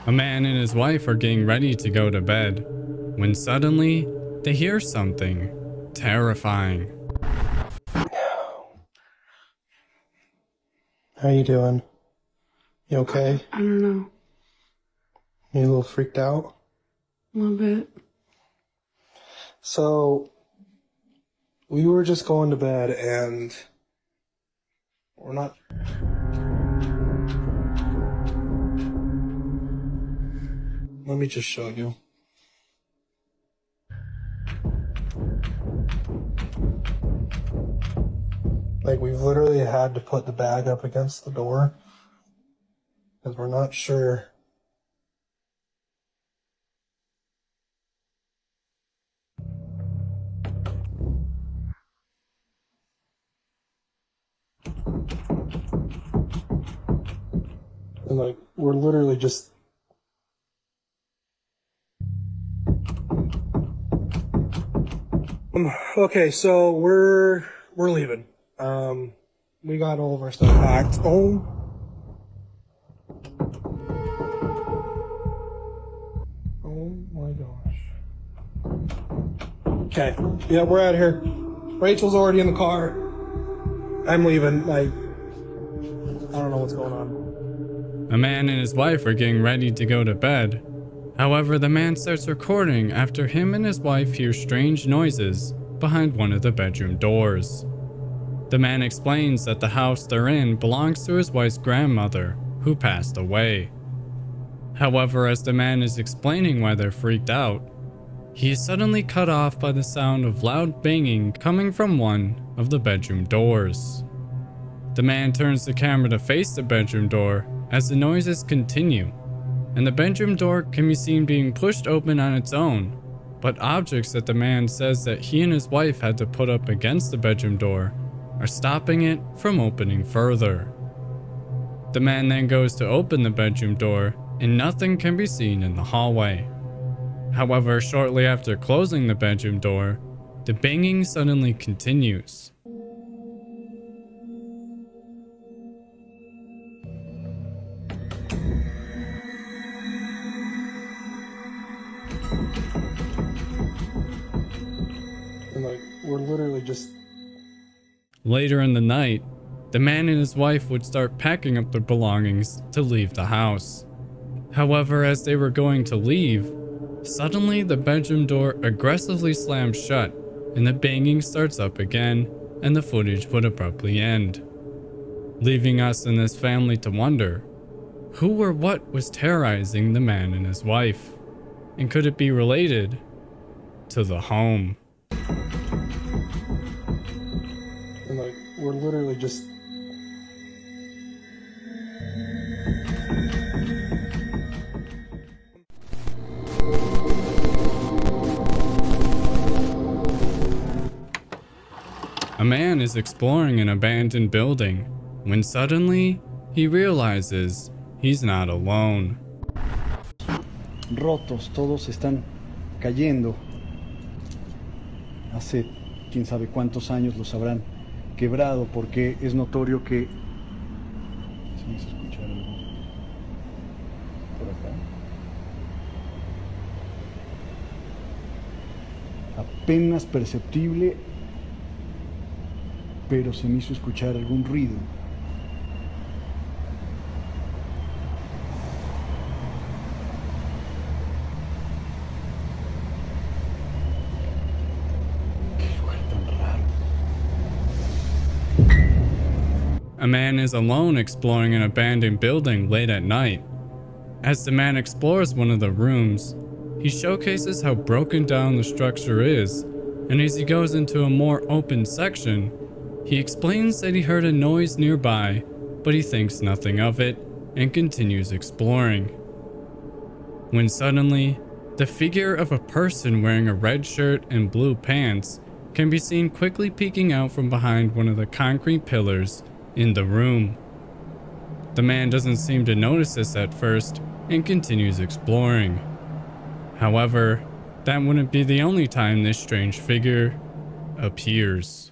A man and his wife are getting ready to go to bed when suddenly they hear something terrifying. How you doing? You okay? I don't know. You a little freaked out? A little bit. So, we were just going to bed and we're not... Let me just show you. Like, we've literally had to put the bag up against the door because we're not sure. And like, we're literally just... Okay, so we're leaving. We got all of our stuff packed. Oh my gosh. Okay, yeah, we're out of here. Rachel's already in the car. I'm leaving. Like, I don't know what's going on. A man and his wife are getting ready to go to bed. However, the man starts recording after him and his wife hear strange noises behind one of the bedroom doors. The man explains that the house they're in belongs to his wife's grandmother, who passed away. However, as the man is explaining why they're freaked out, he is suddenly cut off by the sound of loud banging coming from one of the bedroom doors. The man turns the camera to face the bedroom door as the noises continue, and the bedroom door can be seen being pushed open on its own, but objects that the man says that he and his wife had to put up against the bedroom door are stopping it from opening further. The man then goes to open the bedroom door and nothing can be seen in the hallway. However, shortly after closing the bedroom door, the banging suddenly continues. And like, we're literally just... Later in the night, the man and his wife would start packing up their belongings to leave the house. However, as they were going to leave, suddenly the bedroom door aggressively slams shut and the banging starts up again and the footage would abruptly end, leaving us and this family to wonder who or what was terrorizing the man and his wife, and could it be related to the home? And like, we're literally just... A man is exploring an abandoned building when suddenly he realizes he's not alone. Rotos, todos están cayendo. Hace quién sabe cuántos años los habrán quebrado, porque es notorio que... ¿Se me hizo escuchar algo por acá? Apenas perceptible, pero se me hizo escuchar algún ruido. A man is alone exploring an abandoned building late at night. As the man explores one of the rooms, he showcases how broken down the structure is, and as he goes into a more open section, he explains that he heard a noise nearby, but he thinks nothing of it and continues exploring. When suddenly, the figure of a person wearing a red shirt and blue pants can be seen quickly peeking out from behind one of the concrete pillars in the room. The man doesn't seem to notice this at first and continues exploring. However, that wouldn't be the only time this strange figure appears.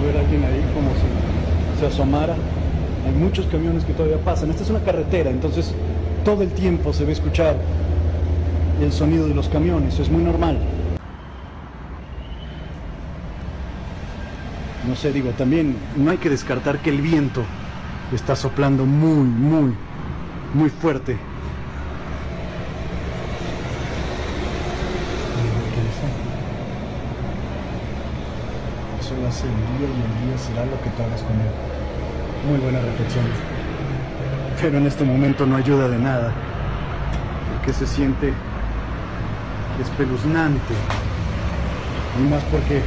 ver a alguien ahí como si se asomara. Hay muchos camiones que todavía pasan. Esta es una carretera, entonces todo el tiempo se va a escuchar el sonido de los camiones. Es muy normal. No sé, digo, también no hay que descartar que el viento está soplando muy fuerte. Eso hace el día y el día será lo que tú hagas con él. Muy buena reflexión. Pero en este momento no ayuda de nada, porque se siente espeluznante. Y más porque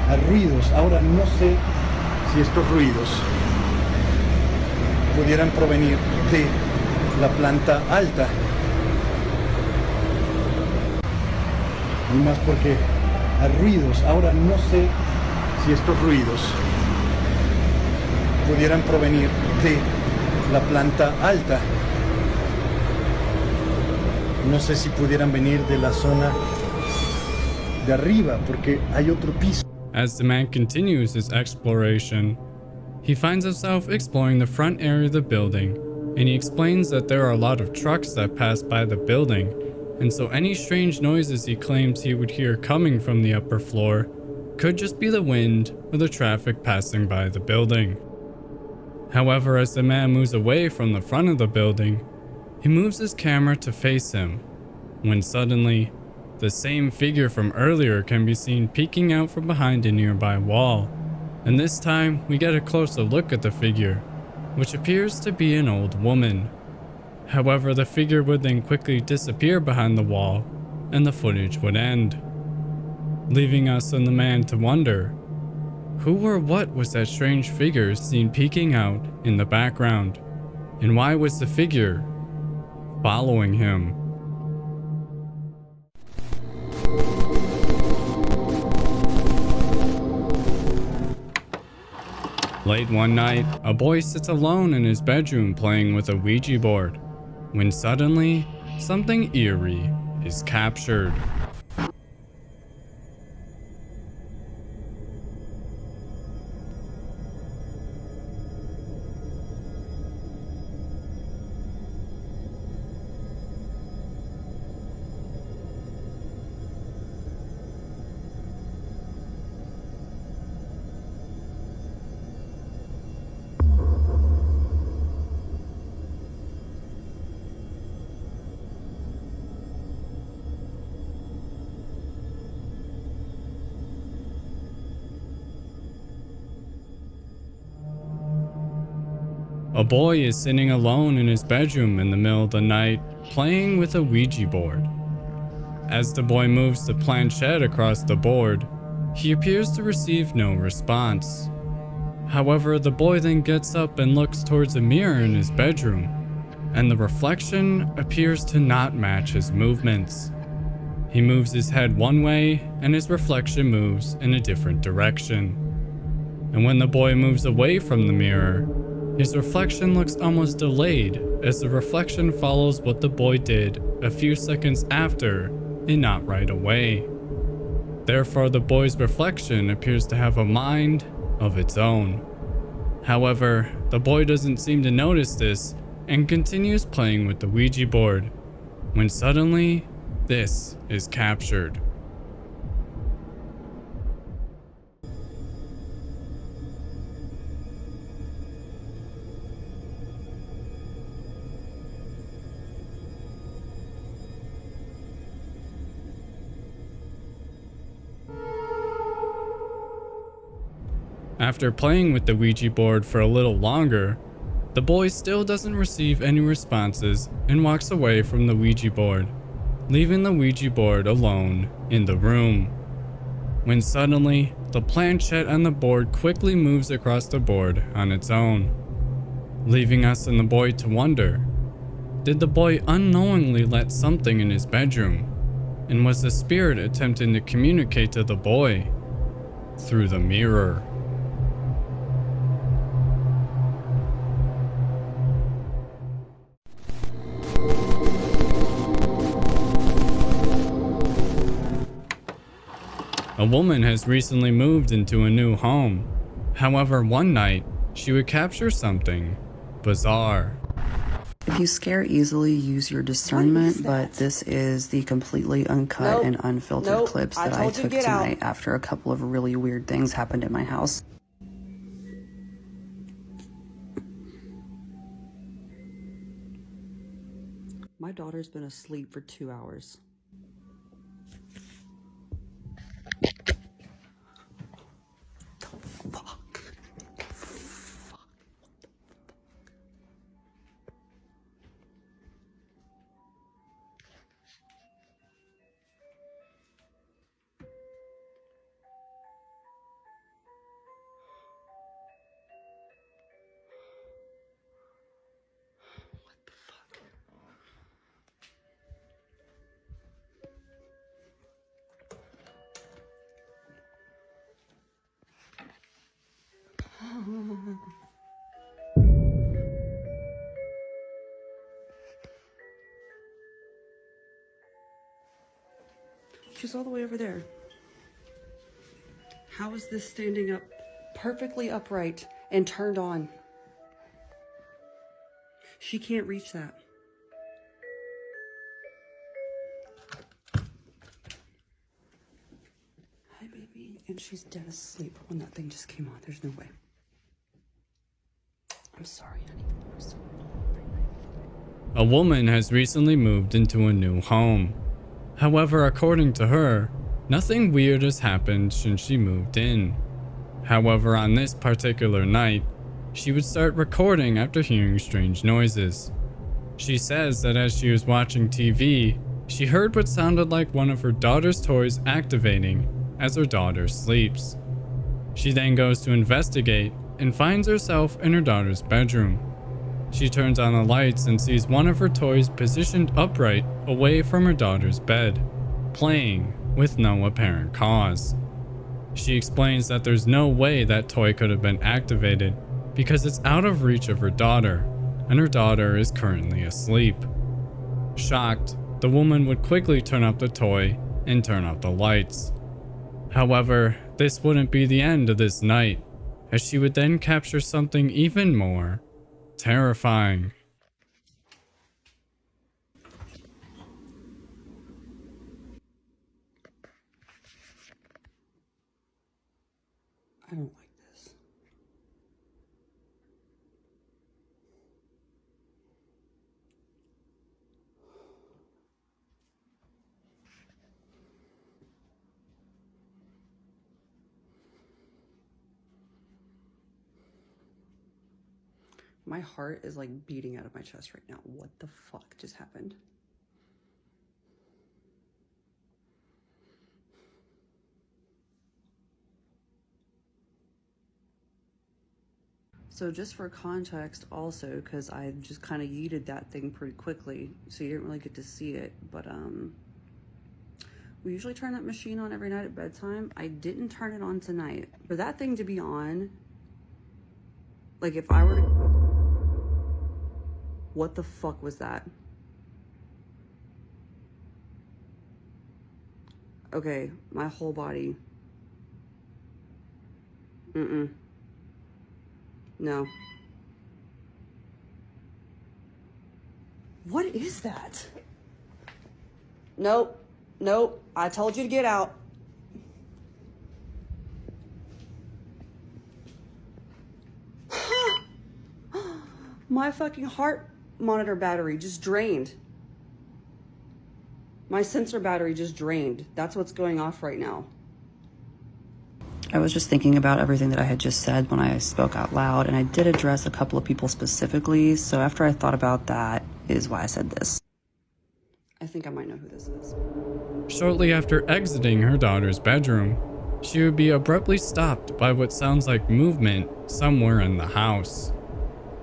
hay ruidos. Ahora no sé si estos ruidos pudieran provenir de la planta alta. Y más porque hay ruidos. Ahora no sé si estos ruidos pudieran provenir de la planta alta. No sé si pudieran venir de la zona de arriba, porque hay otro piso. As the man continues his exploration, he finds himself exploring the front area of the building, and he explains that there are a lot of trucks that pass by the building, and so any strange noises he claims he would hear coming from the upper floor could just be the wind or the traffic passing by the building. However, as the man moves away from the front of the building, he moves his camera to face him, when suddenly, the same figure from earlier can be seen peeking out from behind a nearby wall, and this time we get a closer look at the figure, which appears to be an old woman. However, the figure would then quickly disappear behind the wall, and the footage would end, leaving us and the man to wonder, who or what was that strange figure seen peeking out in the background, and why was the figure following him? Late one night, a boy sits alone in his bedroom playing with a Ouija board, when suddenly, something eerie is captured. A boy is sitting alone in his bedroom in the middle of the night, playing with a Ouija board. As the boy moves the planchette across the board, he appears to receive no response. However, the boy then gets up and looks towards a mirror in his bedroom, and the reflection appears to not match his movements. He moves his head one way, and his reflection moves in a different direction. And when the boy moves away from the mirror, his reflection looks almost delayed, as the reflection follows what the boy did a few seconds after and not right away. Therefore, the boy's reflection appears to have a mind of its own. However, the boy doesn't seem to notice this and continues playing with the Ouija board, when suddenly, this is captured. After playing with the Ouija board for a little longer, the boy still doesn't receive any responses and walks away from the Ouija board, leaving the Ouija board alone in the room. When suddenly, the planchette on the board quickly moves across the board on its own, leaving us and the boy to wonder, did the boy unknowingly let something in his bedroom? And was the spirit attempting to communicate to the boy through the mirror? A woman has recently moved into a new home, However, one night, she would capture something bizarre. If you scare easily, use your discernment, but this is the completely uncut and unfiltered clips that I took tonight after a couple of really weird things happened in my house. My daughter's been asleep for 2 hours. She's all the way over there. How is this standing up perfectly upright and turned on? She can't reach that. Hi, baby. And she's dead asleep when that thing just came on. There's no way. I'm sorry, honey. I'm sorry. A woman has recently moved into a new home. However, according to her, nothing weird has happened since she moved in. However, on this particular night, she would start recording after hearing strange noises. She says that as she was watching TV, she heard what sounded like one of her daughter's toys activating as her daughter sleeps. She then goes to investigate and finds herself in her daughter's bedroom. She turns on the lights and sees one of her toys positioned upright away from her daughter's bed, playing with no apparent cause. She explains that there's no way that toy could have been activated because it's out of reach of her daughter, and her daughter is currently asleep. Shocked, the woman would quickly turn up the toy and turn off the lights. However, this wouldn't be the end of this night, as she would then capture something even more terrifying. I don't like this. My heart is like beating out of my chest right now. What the fuck just happened? So just for context also, because I just kind of yeeted that thing pretty quickly, so you didn't really get to see it, but we usually turn that machine on every night at bedtime. I didn't turn it on tonight, but that thing to be on, like if I were to... What the fuck was that? Okay, my whole body. No. What is that? Nope. Nope. I told you to get out. My fucking heart monitor battery just drained. My sensor battery just drained. That's what's going off right now. I was just thinking about everything that I had just said when I spoke out loud, and I did address a couple of people specifically, so after I thought about that is why I said this. I think I might know who this is. Shortly after exiting her daughter's bedroom, she would be abruptly stopped by what sounds like movement somewhere in the house.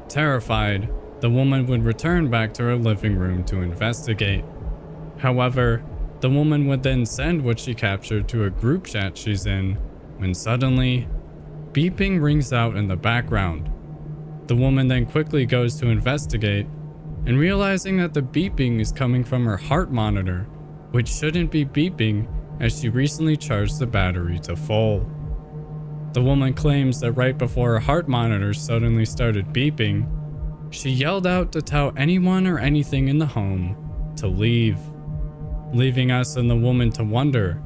Terrified, the woman would return back to her living room to investigate. However, the woman would then send what she captured to a group chat she's in, when suddenly, beeping rings out in the background. The woman then quickly goes to investigate, and realizing that the beeping is coming from her heart monitor, which shouldn't be beeping as she recently charged the battery to full. The woman claims that right before her heart monitor suddenly started beeping, she yelled out to tell anyone or anything in the home to leave, leaving us and the woman to wonder,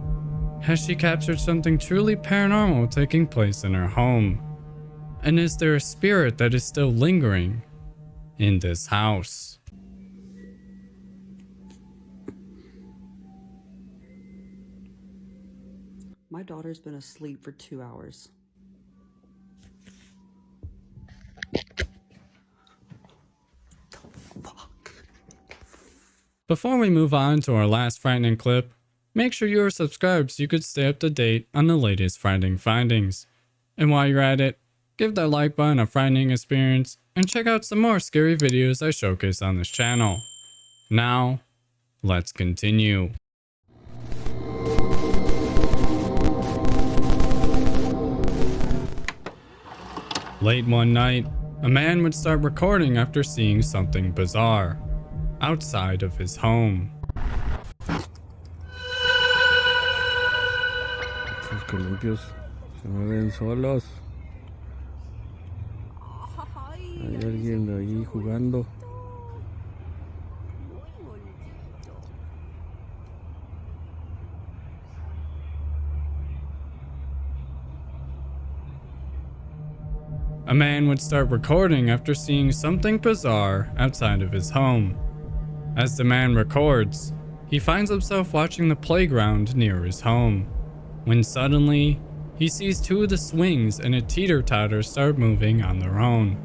has she captured something truly paranormal taking place in her home? And is there a spirit that is still lingering in this house? My daughter's been asleep for 2 hours. Before we move on to our last frightening clip, make sure you are subscribed so you could stay up to date on the latest frightening findings. And while you're at it, give that like button a frightening experience and check out some more scary videos I showcase on this channel. Now, let's continue. Late one night, a man would start recording after seeing something bizarre outside of his home. Los columpios se mueven solos. Hay alguien ahí jugando. A man would start recording after seeing something bizarre outside of his home. As the man records, he finds himself watching the playground near his home, when suddenly, he sees two of the swings and a teeter-totter start moving on their own.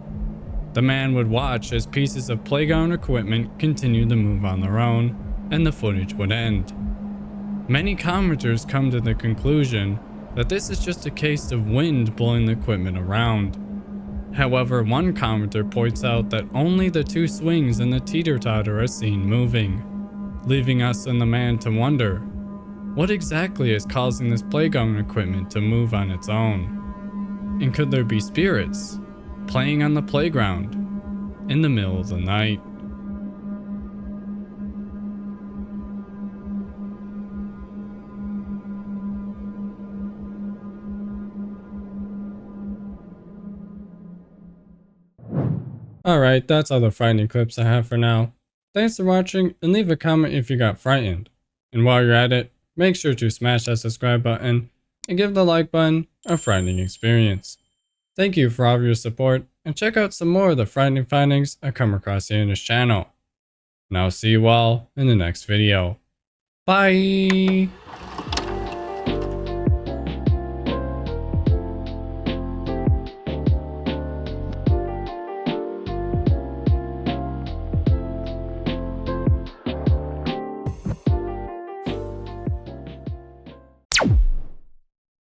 The man would watch as pieces of playground equipment continue to move on their own, and the footage would end. Many commenters come to the conclusion that this is just a case of wind blowing the equipment around. However, one commenter points out that only the two swings and the teeter-totter are seen moving, leaving us and the man to wonder, what exactly is causing this playground equipment to move on its own? And could there be spirits playing on the playground in the middle of the night? Alright, that's all the frightening clips I have for now. Thanks for watching, and leave a comment if you got frightened. And while you're at it, make sure to smash that subscribe button and give the like button a frightening experience. Thank you for all of your support, and check out some more of the frightening findings I come across here in this channel. And I'll see you all in the next video. Bye!